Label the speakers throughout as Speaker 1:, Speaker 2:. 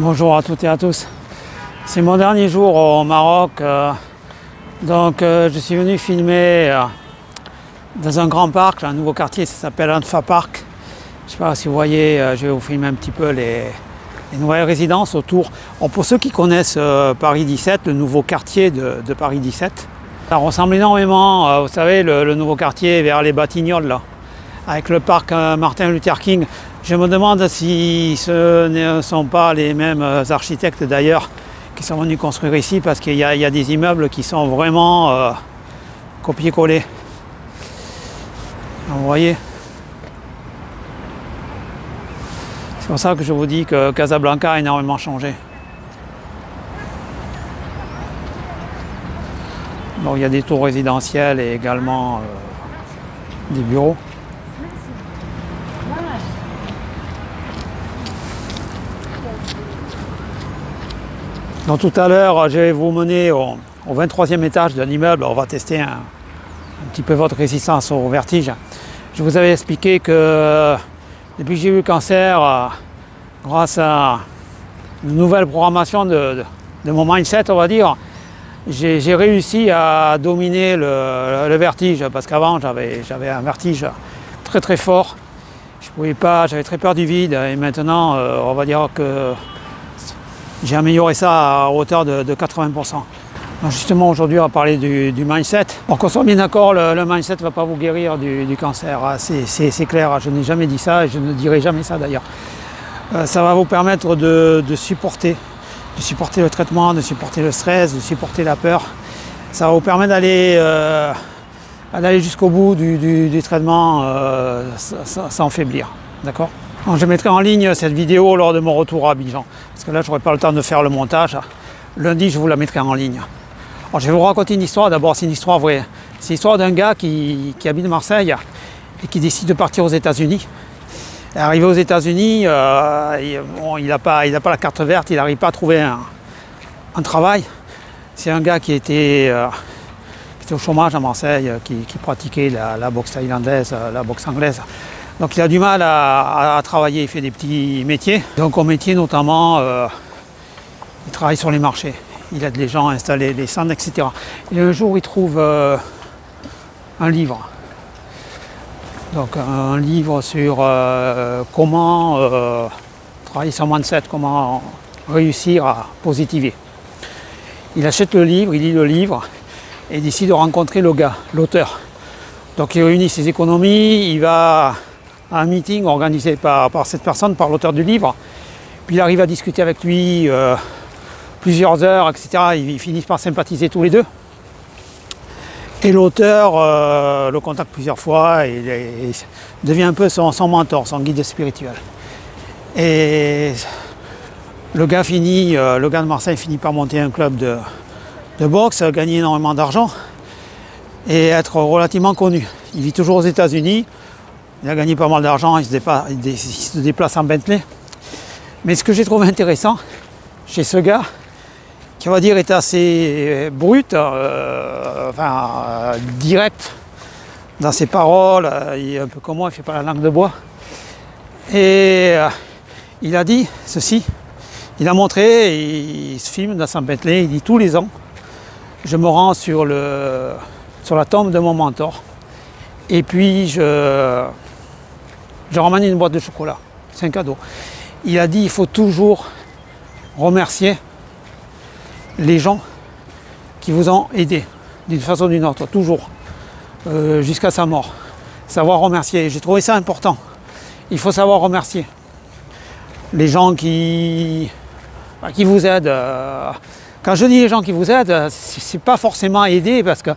Speaker 1: Bonjour à toutes et à tous. C'est mon dernier jour au Maroc, je suis venu filmer dans un grand parc, un nouveau quartier, ça s'appelle Anfa Park. Je ne sais pas si vous voyez, je vais vous filmer un petit peu les nouvelles résidences autour. Bon, pour ceux qui connaissent Paris 17, le nouveau quartier de Paris 17, ça ressemble énormément, vous savez, le nouveau quartier vers les Batignolles, là, avec le parc Martin Luther King. Je me demande si ce ne sont pas les mêmes architectes d'ailleurs qui sont venus construire ici, parce qu'il y a des immeubles qui sont vraiment copier-coller. Vous voyez, c'est pour ça que je vous dis que Casablanca a énormément changé. Donc il y a des tours résidentielles et également des bureaux. Donc tout à l'heure, je vais vous mener au 23e étage de l'immeuble. On va tester un petit peu votre résistance au vertige. Je vous avais expliqué que depuis que j'ai eu le cancer, grâce à une nouvelle programmation de mon mindset, on va dire, j'ai réussi à dominer le vertige, parce qu'avant j'avais un vertige très très fort. Je pouvais pas, j'avais très peur du vide, et maintenant on va dire que j'ai amélioré ça à hauteur de 80%. Donc justement aujourd'hui on va parler du mindset. Pour qu'on soit bien d'accord, le mindset ne va pas vous guérir du cancer, c'est clair, je n'ai jamais dit ça et je ne dirai jamais ça d'ailleurs. Ça va vous permettre de supporter le traitement, de supporter le stress, de supporter la peur. Ça va vous permettre d'aller jusqu'au bout du traitement sans faiblir, d'accord ? Donc je mettrai en ligne cette vidéo lors de mon retour à Abidjan, parce que là je n'aurai pas le temps de faire le montage. Lundi je vous la mettrai en ligne. Alors, je vais vous raconter une histoire. D'abord c'est une histoire vraie. C'est l'histoire d'un gars qui habite Marseille et qui décide de partir aux États-Unis. Arrivé aux États-Unis, il n'a pas la carte verte, il n'arrive pas à trouver un travail. C'est un gars qui était au chômage à Marseille, qui pratiquait la boxe thaïlandaise, la boxe anglaise. Donc il a du mal à travailler, il fait des petits métiers. Donc au métier notamment, il travaille sur les marchés. Il aide les gens à installer les stands, etc. Et un jour il trouve un livre. Donc un livre sur comment travailler son mindset, comment réussir à positiver. Il achète le livre, il lit le livre et il décide de rencontrer le gars, l'auteur. Donc il réunit ses économies, il va à un meeting organisé par cette personne, par l'auteur du livre. Puis il arrive à discuter avec lui plusieurs heures, etc. Ils finissent par sympathiser tous les deux. Et l'auteur le contacte plusieurs fois et devient un peu son mentor, son guide spirituel. Et le gars de Marseille finit par monter un club de boxe, gagner énormément d'argent et être relativement connu. Il vit toujours aux États-Unis. Il a gagné pas mal d'argent, il se déplace en Bentley. Mais ce que j'ai trouvé intéressant chez ce gars, qui on va dire est assez brut, direct dans ses paroles, il est un peu comme moi, il ne fait pas la langue de bois. Et il a dit ceci, il a montré, il se filme dans son Bentley, il dit tous les ans, je me rends sur la tombe de mon mentor et puis je ramène une boîte de chocolat, c'est un cadeau. Il a dit il faut toujours remercier les gens qui vous ont aidé d'une façon ou d'une autre, toujours, jusqu'à sa mort. Savoir remercier, j'ai trouvé ça important. Il faut savoir remercier les gens qui vous aident. Quand je dis les gens qui vous aident, c'est pas forcément aider, parce que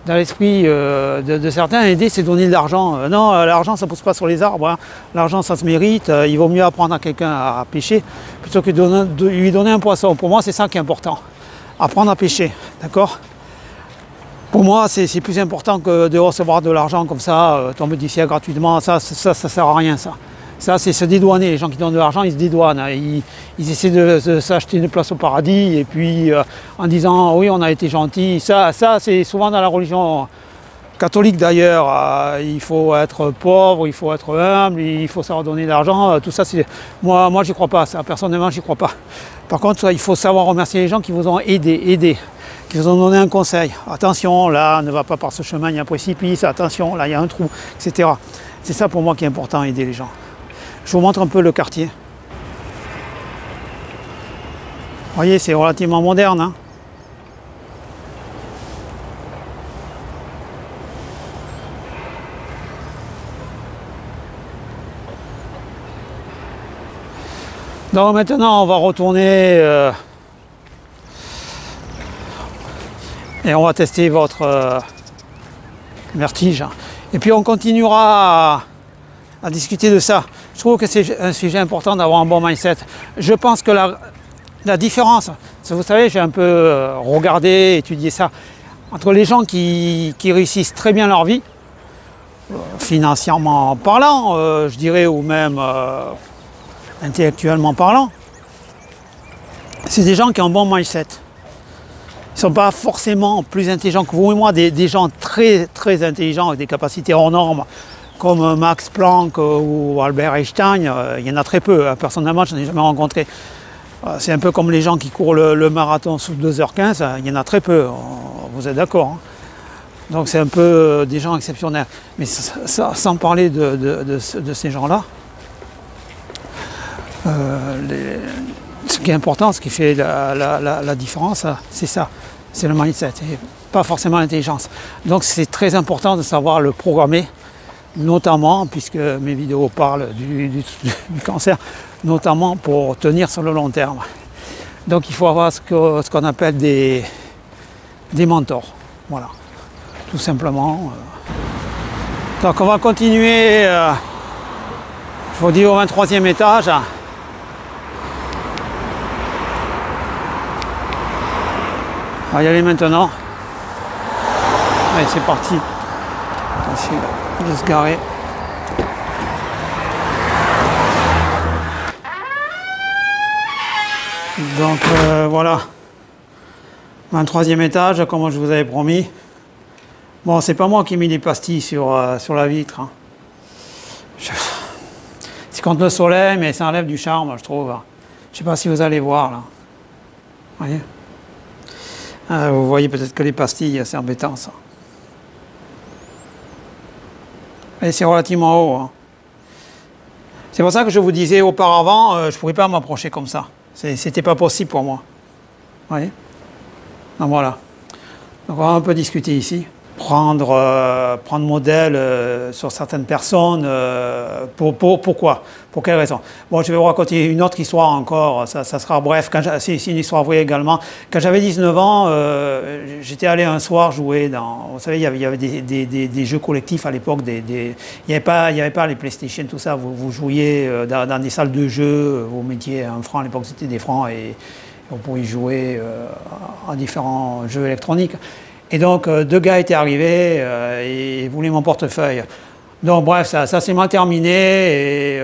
Speaker 1: dans l'esprit de certains, aider c'est donner de l'argent. Non, l'argent ça ne pousse pas sur les arbres, hein. L'argent ça se mérite, il vaut mieux apprendre à quelqu'un à pêcher plutôt que de lui donner un poisson. Pour moi c'est ça qui est important, apprendre à pêcher, d'accord? Pour moi c'est plus important que de recevoir de l'argent comme ça, tomber du ciel gratuitement, ça sert à rien ça. Ça, c'est se dédouaner. Les gens qui donnent de l'argent, ils se dédouanent. Ils essaient de s'acheter une place au paradis et puis en disant oui, on a été gentil. Ça c'est souvent dans la religion catholique d'ailleurs, il faut être pauvre, il faut être humble, il faut savoir donner de l'argent, tout ça, moi j'y crois pas, ça, personnellement j'y crois pas. Par contre, il faut savoir remercier les gens qui vous ont aidé, qui vous ont donné un conseil. Attention, là, ne va pas par ce chemin, il y a un précipice, attention, là, il y a un trou, etc. C'est ça pour moi qui est important, aider les gens. Je vous montre un peu le quartier. Vous voyez, c'est relativement moderne, hein. Donc maintenant on va retourner et on va tester votre vertige. Et puis on continuera à discuter de ça. Je trouve que c'est un sujet important d'avoir un bon mindset. Je pense que la différence, vous savez, j'ai un peu regardé, étudié ça, entre les gens qui réussissent très bien leur vie, financièrement parlant, je dirais, ou même intellectuellement parlant, c'est des gens qui ont un bon mindset. Ils ne sont pas forcément plus intelligents que vous et moi, des gens très très intelligents avec des capacités hors normes, comme Max Planck ou Albert Einstein, il y en a très peu. Personnellement, je n'en ai jamais rencontré. C'est un peu comme les gens qui courent le marathon sous 2h15, il y en a très peu, vous êtes d'accord, hein. Donc c'est un peu des gens exceptionnels. Mais sans parler de ces gens-là, ce qui est important, ce qui fait la différence, c'est ça, c'est le mindset, et pas forcément l'intelligence. Donc c'est très important de savoir le programmer, notamment, puisque mes vidéos parlent du cancer, notamment pour tenir sur le long terme. Donc il faut avoir ce qu'on appelle des mentors, voilà, tout simplement. Donc on va continuer, je vous dis, au 23e étage. On va y aller maintenant. Allez, c'est parti. On va essayer de se garer. Donc voilà. 23e étage, comme je vous avais promis. Bon, c'est pas moi qui ai mis les pastilles sur la vitre, hein. C'est contre le soleil, mais ça enlève du charme, je trouve. Je sais pas si vous allez voir, là. Vous voyez? Vous voyez peut-être que les pastilles, c'est embêtant, ça. Et c'est relativement haut, hein. C'est pour ça que je vous disais auparavant, je ne pourrais pas m'approcher comme ça. C'était pas possible pour moi. Vous voyez? Donc voilà. Donc on va un peu discuter ici. Prendre modèle sur certaines personnes. Pourquoi? Pour quelle raison? Bon, je vais vous raconter une autre histoire encore, ça sera bref, c'est une histoire vraie également. Quand j'avais 19 ans, j'étais allé un soir jouer dans... Vous savez, il y avait des jeux collectifs à l'époque, il n'y avait pas les PlayStation, tout ça, vous jouiez dans des salles de jeux, vous mettiez un franc, à l'époque c'était des francs, et on pouvait jouer à différents jeux électroniques. Et donc, deux gars étaient arrivés et voulaient mon portefeuille. Donc, bref, ça s'est mal terminé et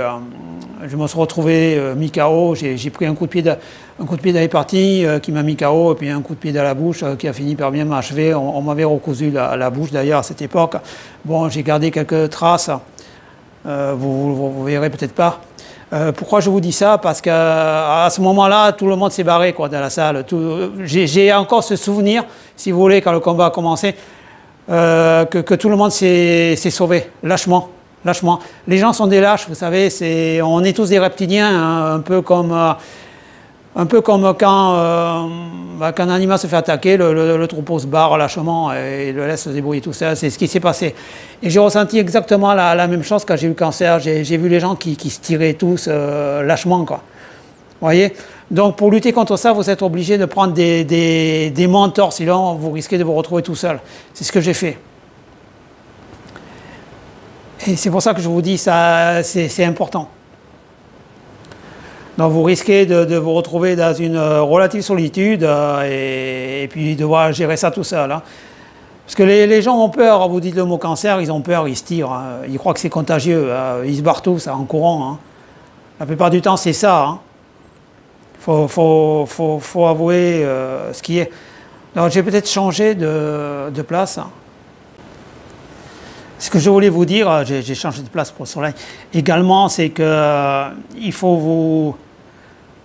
Speaker 1: je me suis retrouvé mis KO. J'ai pris un coup de pied dans les parties qui m'a mis KO et puis un coup de pied dans la bouche qui a fini par bien m'achever. On m'avait recousu la bouche d'ailleurs à cette époque. Bon, j'ai gardé quelques traces. Vous verrez peut-être pas. Pourquoi je vous dis ça? Parce qu'à ce moment-là, tout le monde s'est barré quoi, dans la salle. J'ai encore ce souvenir, si vous voulez, quand le combat a commencé, que tout le monde s'est sauvé, lâchement. Les gens sont des lâches, vous savez, on est tous des reptiliens, hein, un peu comme quand un animal se fait attaquer, le troupeau se barre lâchement et le laisse se débrouiller tout seul. C'est ce qui s'est passé. Et j'ai ressenti exactement la même chose quand j'ai eu le cancer. J'ai vu les gens qui se tiraient tous lâchement, quoi. Vous voyez? Donc pour lutter contre ça, vous êtes obligé de prendre des mentors, sinon vous risquez de vous retrouver tout seul. C'est ce que j'ai fait. Et c'est pour ça que je vous dis ça, c'est important. Donc vous risquez de vous retrouver dans une relative solitude et puis devoir gérer ça tout seul, hein. Parce que les gens ont peur, vous dites le mot cancer, ils ont peur, ils se tirent, hein. Ils croient que c'est contagieux, ils se barrent tous en courant, hein. La plupart du temps c'est ça, hein. Faut avouer ce qui est. Donc j'ai peut-être changé de place. Ce que je voulais vous dire, j'ai changé de place pour le soleil, également, c'est que il faut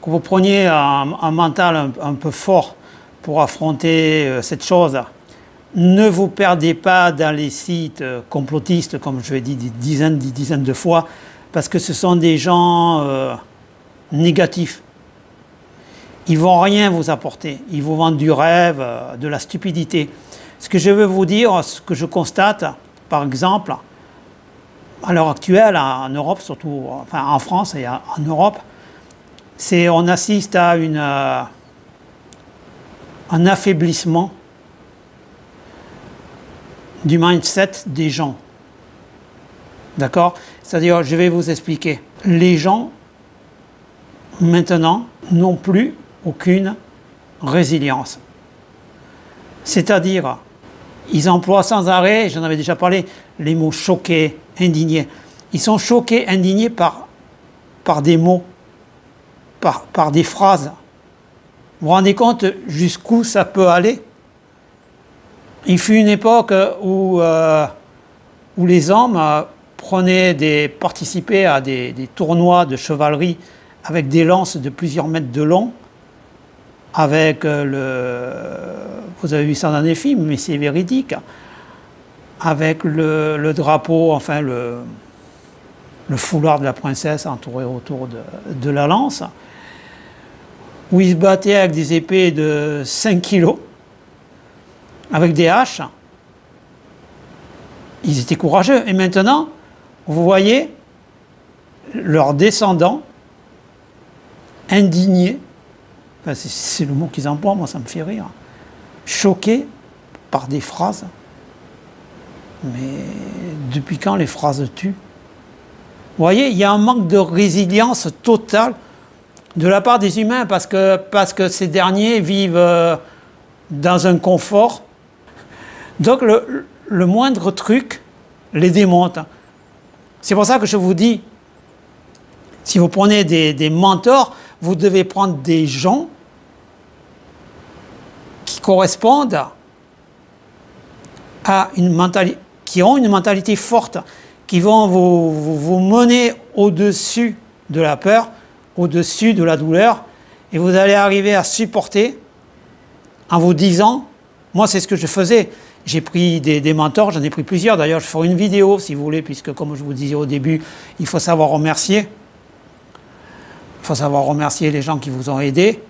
Speaker 1: que vous preniez un mental un peu fort pour affronter cette chose. Ne vous perdez pas dans les sites complotistes, comme je l'ai dit des dizaines de fois, parce que ce sont des gens négatifs. Ils ne vont rien vous apporter. Ils vous vendent du rêve, de la stupidité. Ce que je veux vous dire, ce que je constate, par exemple, à l'heure actuelle, en Europe, surtout enfin en France et en Europe, c'est on assiste à un affaiblissement du mindset des gens. D'accord? C'est-à-dire, je vais vous expliquer. Les gens, maintenant, n'ont plus aucune résilience. C'est-à-dire, ils emploient sans arrêt, j'en avais déjà parlé, les mots choqués, indignés. Ils sont choqués, indignés par des mots, par des phrases. Vous vous rendez compte jusqu'où ça peut aller? Il fut une époque où les hommes participaient à des tournois de chevalerie avec des lances de plusieurs mètres de long, avec vous avez vu ça dans des films, mais c'est véridique, avec le drapeau, enfin le foulard de la princesse entouré autour de la lance, où ils se battaient avec des épées de 5 kilos, avec des haches. Ils étaient courageux. Et maintenant, vous voyez leurs descendants indignés, enfin, c'est le mot qu'ils emploient, moi ça me fait rire, choqués par des phrases. Mais depuis quand les phrases tuent? Vous voyez, il y a un manque de résilience totale de la part des humains parce que ces derniers vivent dans un confort. Donc le moindre truc les démonte. C'est pour ça que je vous dis, si vous prenez des mentors, vous devez prendre des gens qui correspondent à une mentalité, qui ont une mentalité forte, qui vont vous mener au-dessus de la peur, au-dessus de la douleur, et vous allez arriver à supporter en vous disant, moi c'est ce que je faisais, j'ai pris des mentors, j'en ai pris plusieurs, d'ailleurs je ferai une vidéo si vous voulez, puisque comme je vous disais au début, il faut savoir remercier. Il faut savoir remercier les gens qui vous ont aidé.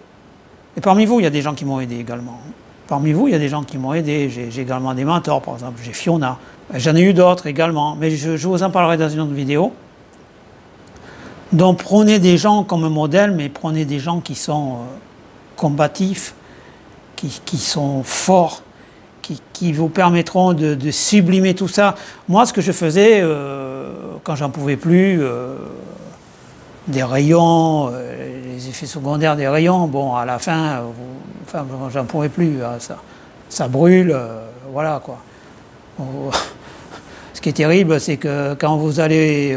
Speaker 1: Et parmi vous, il y a des gens qui m'ont aidé également. Parmi vous, il y a des gens qui m'ont aidé. J'ai également des mentors, par exemple, j'ai Fiona. J'en ai eu d'autres également, mais je vous en parlerai dans une autre vidéo. Donc prenez des gens comme modèle, mais prenez des gens qui sont combatifs, qui sont forts, qui vous permettront de sublimer tout ça. Moi, ce que je faisais, quand j'en pouvais plus, des rayons, les effets secondaires des rayons, bon, à la fin, enfin, j'en pouvais plus, ça brûle, voilà quoi. Ce qui est terrible, c'est que quand vous allez,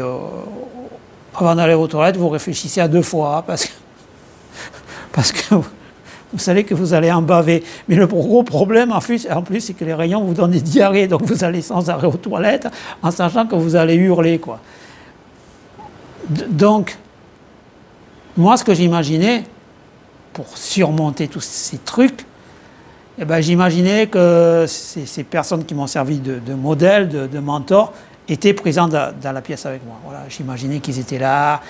Speaker 1: avant d'aller aux toilettes, vous réfléchissez à 2 fois, parce que vous savez que vous allez en baver. Mais le gros problème, en plus c'est que les rayons vous donnent des diarrhées, donc vous allez sans arrêt aux toilettes, en sachant que vous allez hurler, quoi. Donc, moi, ce que j'imaginais, pour surmonter tous ces trucs, eh ben, j'imaginais que ces personnes qui m'ont servi de modèle, de mentor, étaient présentes dans la pièce avec moi. Voilà, j'imaginais qu'ils étaient là,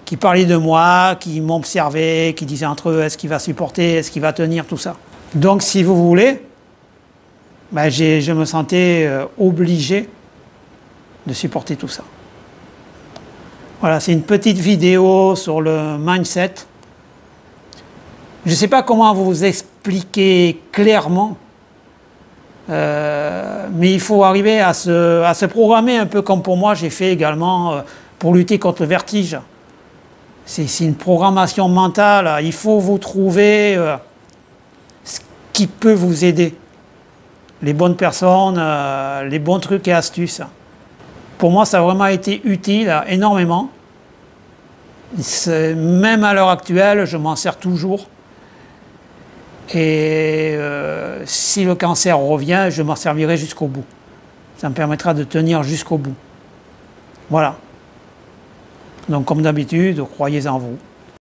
Speaker 1: qui parlaient de moi, qui m'observaient, qui disaient entre eux est-ce qu'il va supporter, est-ce qu'il va tenir, tout ça. Donc si vous voulez, ben, je me sentais obligé de supporter tout ça. Voilà, c'est une petite vidéo sur le mindset. Je ne sais pas comment vous expliquer clairement, mais il faut arriver à se programmer un peu comme pour moi j'ai fait également pour lutter contre le vertige. C'est une programmation mentale, il faut vous trouver ce qui peut vous aider. Les bonnes personnes, les bons trucs et astuces. Pour moi, ça a vraiment été utile, énormément. Même à l'heure actuelle, je m'en sers toujours. Et si le cancer revient, je m'en servirai jusqu'au bout. Ça me permettra de tenir jusqu'au bout. Voilà. Donc comme d'habitude, croyez en vous.